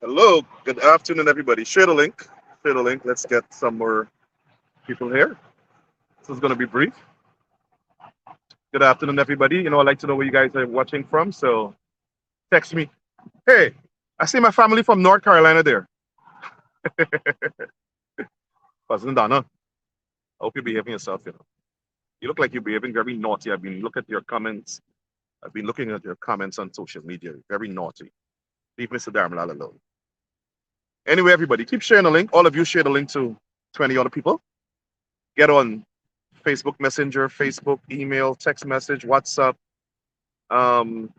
Hello, good afternoon, everybody. Share the link. Share the link. Let's get some more people here. This is going to be brief. Good afternoon, everybody. I'd like to know where you guys are watching from. So text me. Hey, I see my family from North Carolina there. Cousin Donna, I hope you're behaving yourself. You look like you're behaving very naughty. I've been looking at your comments. I've been looking at your comments on social media. Very naughty. Leave Mr. Darmalal alone. Anyway, everybody, keep sharing the link. All of you share the link to 20 other people. Get on Facebook Messenger, Facebook, email, text message, WhatsApp,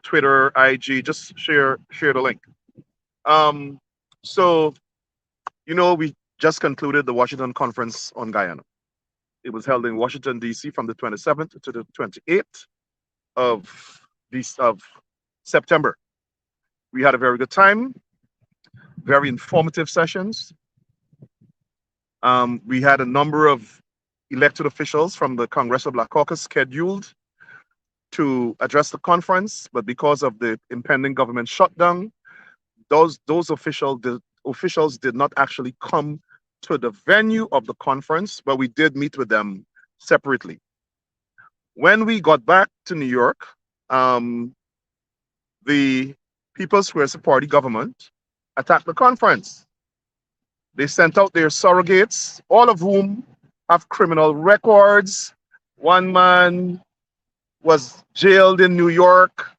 Twitter, IG. Just share the link. Um, so we just concluded the Washington Conference on Guyana. It was held in Washington D.C. from the 27th to the 28th of September. We had a very good time, very informative sessions. We had a number of elected officials from the Congressional Black Caucus scheduled to address the conference, but because of the impending government shutdown, those officials did not actually come to the venue of the conference, but we did meet with them separately. When we got back to New York, the People's Progressive Party government attacked the conference. They sent out their surrogates, all of whom have criminal records. One man was jailed in New York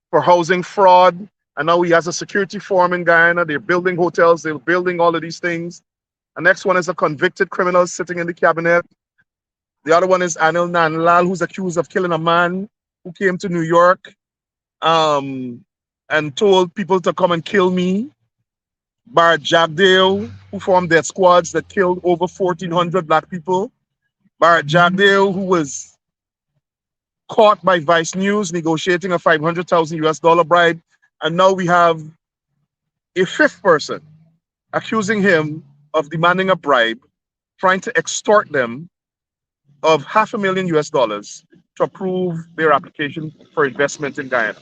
for housing fraud, and now he has a security firm in Guyana. They're building hotels, they're building all of these things. The next one is a convicted criminal sitting in the cabinet. The other one is Anil Nanlal, who's accused of killing a man who came to New York and told people to come and kill me. Bharrat Jagdeo, who formed death squads that killed over 1,400 black people. Bharrat Jagdeo, who was caught by Vice News negotiating a 500,000 US dollar bribe. And now we have a fifth person accusing him of demanding a bribe, trying to extort them of $500,000 US dollars to approve their application for investment in Guyana.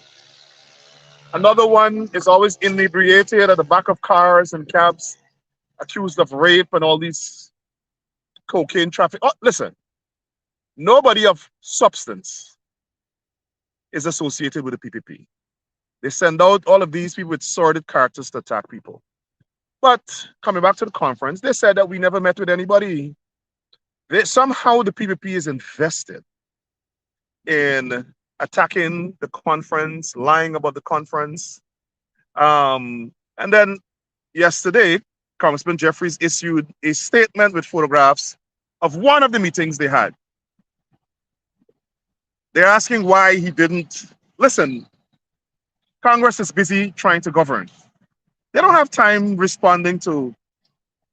Another one is always inebriated at the back of cars and cabs, accused of rape and all these cocaine traffic. Oh, listen, nobody of substance is associated with the PPP. They send out all of these people with sordid characters to attack people. But coming back to the conference, they said that we never met with anybody. Somehow the PPP is invested in attacking the conference, lying about the conference. And then yesterday, Congressman Jeffries issued a statement with photographs of one of the meetings they had. They're asking why he didn't. Listen, Congress is busy trying to govern. They don't have time responding to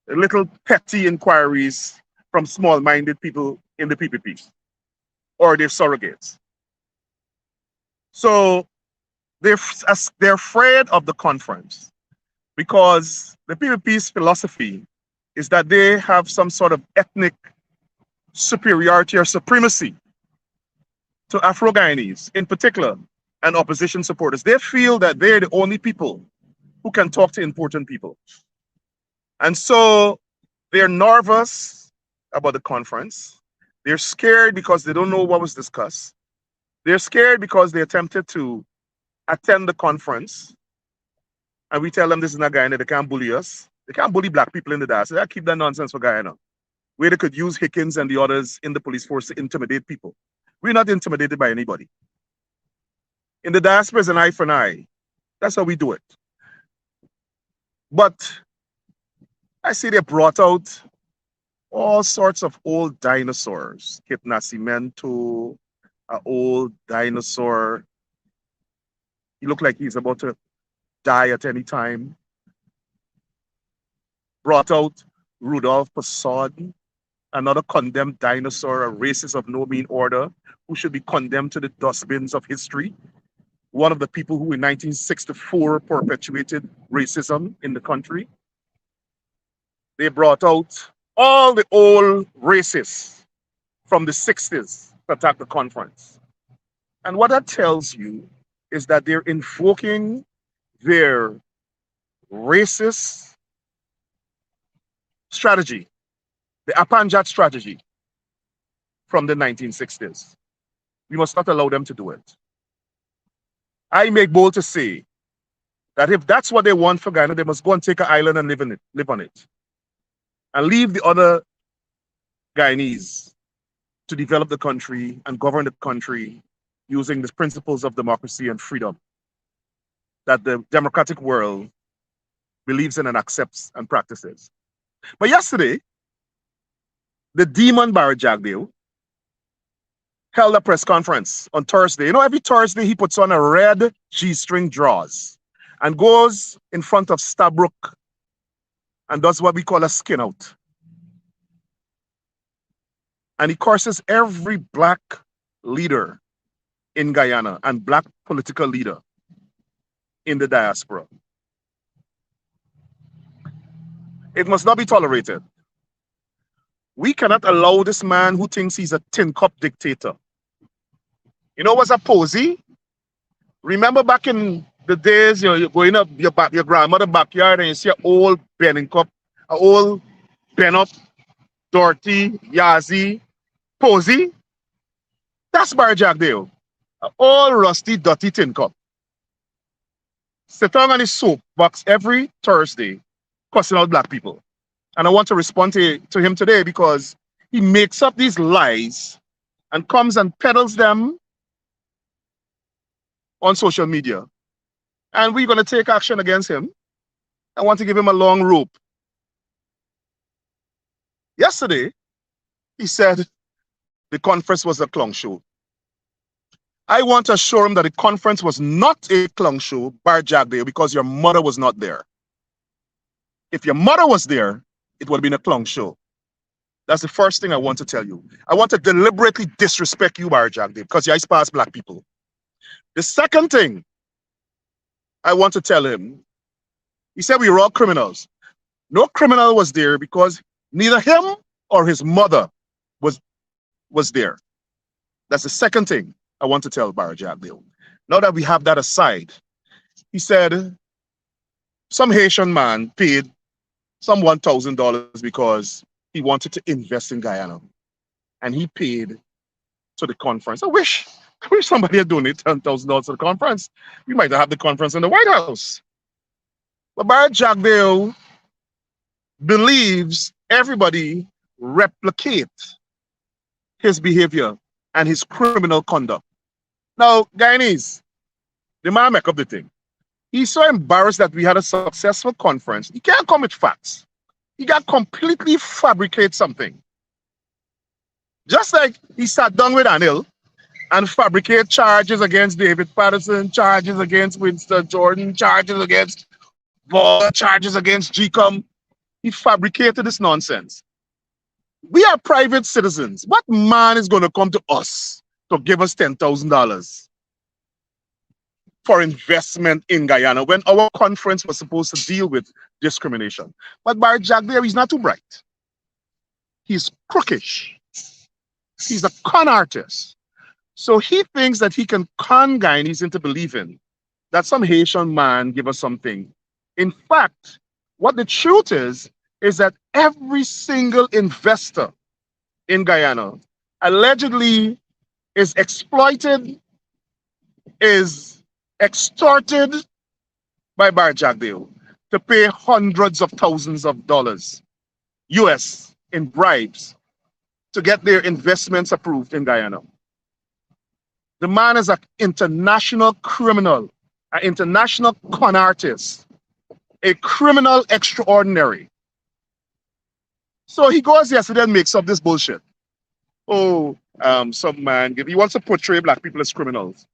little petty inquiries from small-minded people in the PPP or their surrogates. So they're afraid of the conference because the PPP's philosophy is that they have some sort of ethnic superiority or supremacy to Afro-Guyanese in particular and opposition supporters. They feel that they're the only people who can talk to important people. And so they're nervous about the conference. They're scared because they don't know what was discussed. They're scared because they attempted to attend the conference. And we tell them this is not Guyana, they can't bully us. They can't bully black people in the diaspora. They keep that nonsense for Guyana. Where they could use Hickens and the others in the police force to intimidate people. We're not intimidated by anybody. In the diaspora, it's an eye for an eye. That's how we do it. But I see they brought out all sorts of old dinosaurs. Kip Nascimento, an old dinosaur. He looked like he's about to die at any time. Brought out Rudolph Passad, another condemned dinosaur, a racist of no mean order, who should be condemned to the dustbins of history. One of the people who in 1964 perpetuated racism in the country. They brought out all the old racists from the 60s to attack the conference. And what that tells you is that they're invoking their racist strategy, the Apanjat strategy from the 1960s. We must not allow them to do it. I make bold to say that if that's what they want for Guyana, they must go and take an island and live on it, and leave the other Guyanese to develop the country and govern the country using the principles of democracy and freedom that the democratic world believes in and accepts and practices. But yesterday, the demon Bharrat Jagdeo held a press conference on Thursday. You know, every Thursday he puts on a red G-string drawers and goes in front of Stabrook and does what we call a skin out. And he curses every black leader in Guyana and black political leader in the diaspora. It must not be tolerated. We cannot allow this man who thinks he's a tin cup dictator. You know what's a posy? Remember back in the days, you're going up your grandmother's backyard and you see an old bending cup, an old bent up, dirty, Yazi, posy? That's Bharrat Jagdeo. An old rusty, dirty tin cup. Sit down on his soapbox every Thursday, cussing out black people. And I want to respond to him today because he makes up these lies and comes and peddles them on social media. And we're going to take action against him. I want to give him a long rope. Yesterday, he said the conference was a clown show. I want to assure him that the conference was not a clown show, Bharrat Jagdeo, because your mother was not there. If your mother was there, it would have been a clown show. That's the first thing I want to tell you. I want to deliberately disrespect you, Bharrat Jagdeo, because you ice past black people. The second thing I want to tell him, he said we were all criminals. No criminal was there because neither him or his mother was there. That's the second thing I want to tell Bharrat Jagdeo. Now that we have that aside, he said some Haitian man paid some $1,000 because he wanted to invest in Guyana. And he paid to the conference. I wish somebody had donated $10,000 to the conference. We might have the conference in the White House. But Bharrat Jagdeo believes everybody replicate his behavior and his criminal conduct. Now, Guyanese, the man make up the thing. He's so embarrassed that we had a successful conference. He can't come with facts. He got completely fabricate something. Just like he sat down with Anil and fabricate charges against David Patterson, charges against Winston Jordan, charges against Ball, charges against GCOM. He fabricated this nonsense. We are private citizens. What man is going to come to us to give us $10,000 for investment in Guyana when our conference was supposed to deal with discrimination? But Bharrat Jagdeo, he's not too bright. He's crookish. He's a con artist. So he thinks that he can con Guyanese into believing that some Haitian man give us something. In fact, what the truth is that every single investor in Guyana allegedly is exploited, is extorted by Bharrat Jagdeo to pay hundreds of thousands of dollars US in bribes to get their investments approved in Guyana. The man is an international criminal, an international con artist, a criminal extraordinary. So he goes yesterday and makes up this bullshit. Oh, some man, he wants to portray black people as criminals.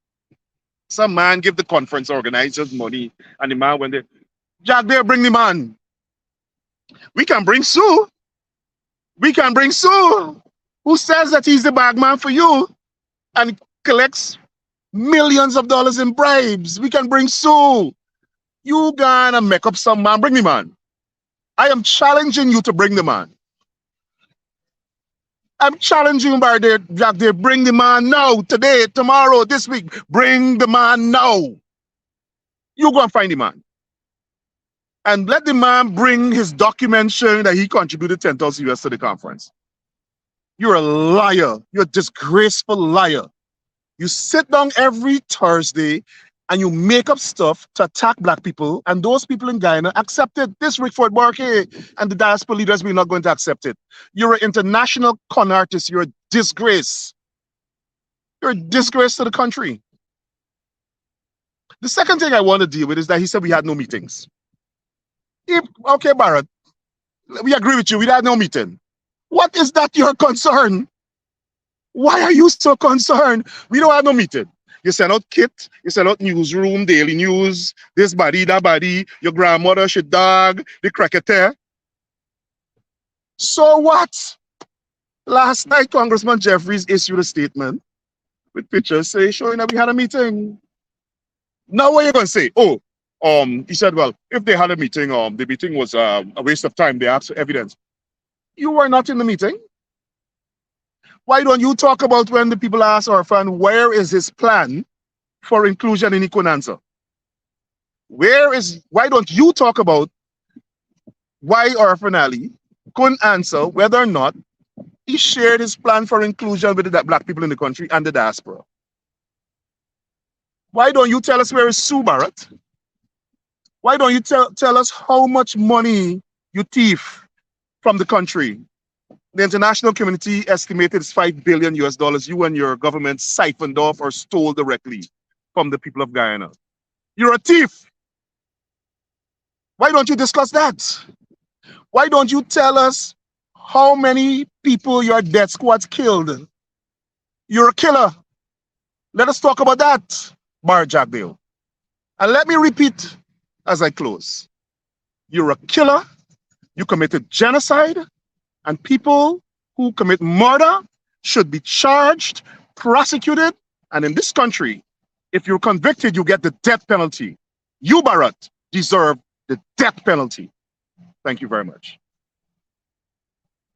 Some man give the conference organizers money, and the man when they, Jagdeo, bring the man. We can bring Sue. We can bring Sue, who says that he's the bag man for you and collects millions of dollars in bribes. We can bring Sue. You gonna make up some man, bring the man. I am challenging you to bring the man. I'm challenging you, Bharrat Jagdeo, bring the man now, today, tomorrow, this week. Bring the man now. You go and find the man. And let the man bring his document showing that he contributed 10,000 US to the conference. You're a liar. You're a disgraceful liar. You sit down every Thursday and you make up stuff to attack black people, and those people in Guyana accept it. This Rickford Burke and the diaspora leaders, we're not going to accept it. You're an international con artist. You're a disgrace. You're a disgrace to the country. The second thing I want to deal with is that he said we had no meetings. Okay, Bharrat, we agree with you. We had no meeting. What is that your concern? Why are you so concerned? We don't have no meeting. You send out kit, you send out newsroom, daily news, this body, that body, your grandmother, she dog, the cricketer. So what? Last night, Congressman Jeffries issued a statement with pictures showing that we had a meeting. Now what are you going to say? Oh, he said, well, if they had a meeting, the meeting was a waste of time. They asked for evidence. You were not in the meeting. Why don't you talk about when the people ask our friend, where is his plan for inclusion in Equinanza? Why don't you talk about why our friend Ali couldn't answer whether or not he shared his plan for inclusion with the black people in the country and the diaspora? Why don't you tell us where is Sue, Bharrat? Why don't you tell us how much money you thief from the country? The international community estimated it's $5 billion US. You and your government siphoned off or stole directly from the people of Guyana. You're a thief. Why don't you discuss that? Why don't you tell us how many people your death squads killed? You're a killer. Let us talk about that, Bharrat Jagdeo. And let me repeat as I close. You're a killer. You committed genocide. And people who commit murder should be charged, prosecuted, and in this country, if you're convicted, you get the death penalty. You, Bharrat, deserve the death penalty. Thank you very much.